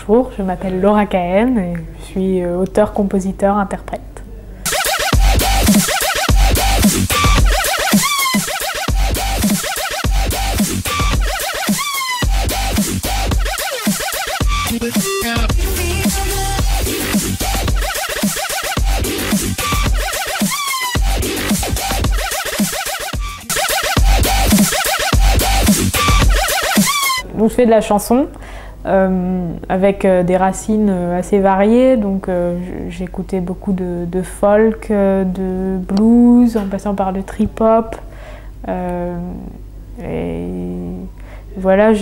bonjour, je m'appelle Laura Cahen et je suis auteur, compositeur, interprète. Donc, je fais de la chanson avec des racines assez variées. Donc j'écoutais beaucoup de folk, de blues, en passant par le trip-hop. Et voilà,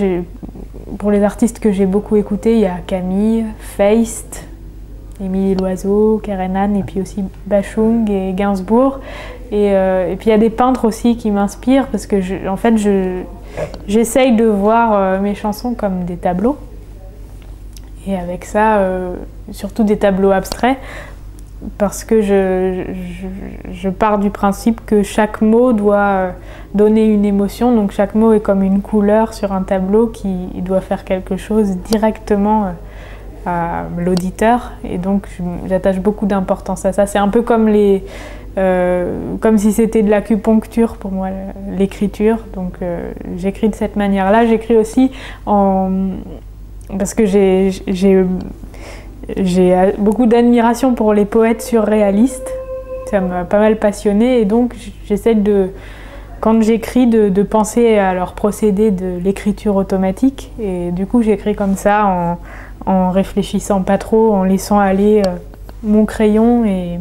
pour les artistes que j'ai beaucoup écoutés, il y a Camille, Feist, Émilie Loiseau, Karenan, et puis aussi Bachung et Gainsbourg. Et puis il y a des peintres aussi qui m'inspirent parce que j'essaye de voir mes chansons comme des tableaux. Et avec ça, surtout des tableaux abstraits, parce que je pars du principe que chaque mot doit donner une émotion. Donc chaque mot est comme une couleur sur un tableau qui doit faire quelque chose directement à l'auditeur. Et donc j'attache beaucoup d'importance à ça. C'est un peu comme comme si c'était de l'acupuncture pour moi, l'écriture. Donc j'écris de cette manière-là. J'écris aussi parce que j'ai beaucoup d'admiration pour les poètes surréalistes. Ça m'a pas mal passionnée et donc j'essaie quand j'écris, de penser à leur procédé de l'écriture automatique. Et du coup, j'écris comme ça en réfléchissant pas trop, en laissant aller mon crayon. Et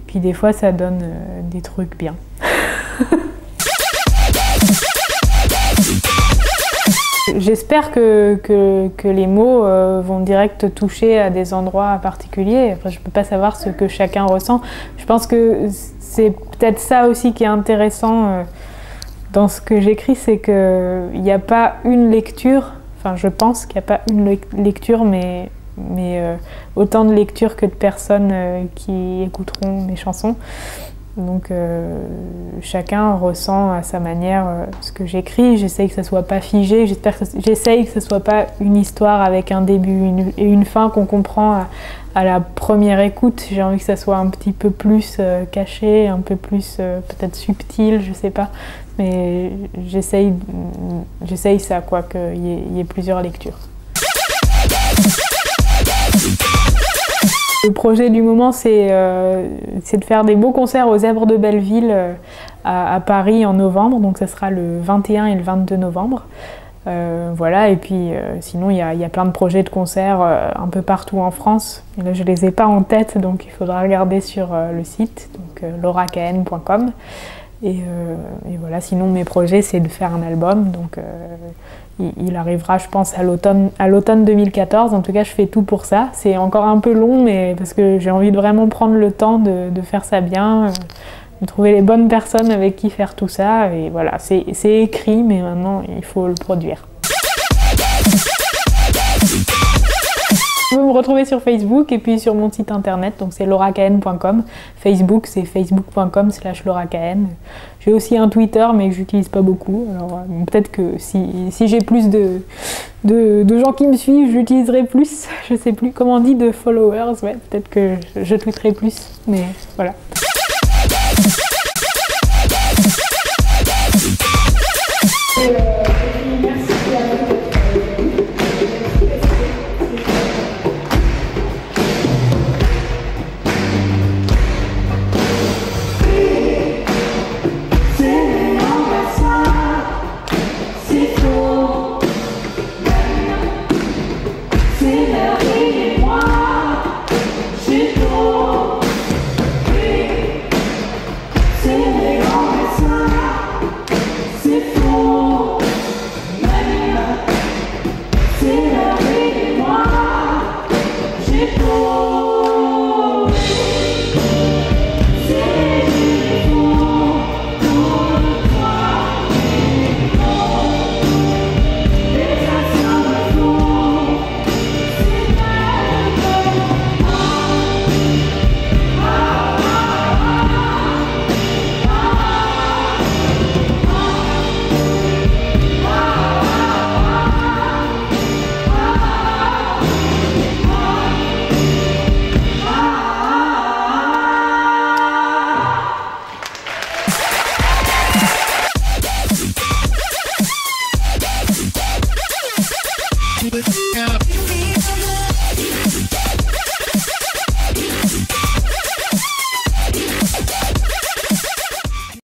puis des fois, ça donne des trucs bien. J'espère que les mots vont direct toucher à des endroits particuliers. Enfin, je ne peux pas savoir ce que chacun ressent. Je pense que c'est peut-être ça aussi qui est intéressant dans ce que j'écris, c'est qu'il n'y a pas une lecture. Enfin, je pense qu'il n'y a pas une lecture, mais autant de lectures que de personnes qui écouteront mes chansons. Donc chacun ressent à sa manière ce que j'écris. J'essaye que ça soit pas figé, j'essaye que ce soit pas une histoire avec un début et une fin qu'on comprend à la première écoute. J'ai envie que ça soit un petit peu plus caché, un peu plus peut-être subtil, je sais pas. Mais j'essaye ça, quoi, qu'il y ait plusieurs lectures. Le projet du moment, c'est de faire des beaux concerts aux Zèbres de Belleville à Paris en novembre. Donc ça sera le 21 et le 22 novembre. Voilà, et puis sinon il y a plein de projets de concerts un peu partout en France. Et là je les ai pas en tête, donc il faudra regarder sur le site, donc lauracahen.com. Et voilà, sinon mes projets c'est de faire un album, donc il arrivera je pense à l'automne 2014. En tout cas je fais tout pour ça. C'est encore un peu long, mais parce que j'ai envie de vraiment prendre le temps de faire ça bien, de trouver les bonnes personnes avec qui faire tout ça. Et voilà, c'est écrit, mais maintenant il faut le produire. Vous pouvez me retrouver sur Facebook et puis sur mon site internet, donc c'est lauracahen.com. Facebook, c'est facebook.com/lauracahen. J'ai aussi un Twitter, mais que j'utilise pas beaucoup. Alors peut-être que si j'ai plus de gens qui me suivent, j'utiliserai plus. Je sais plus comment on dit, de followers. Ouais, peut-être que je tweeterai plus, mais voilà. C'est baby.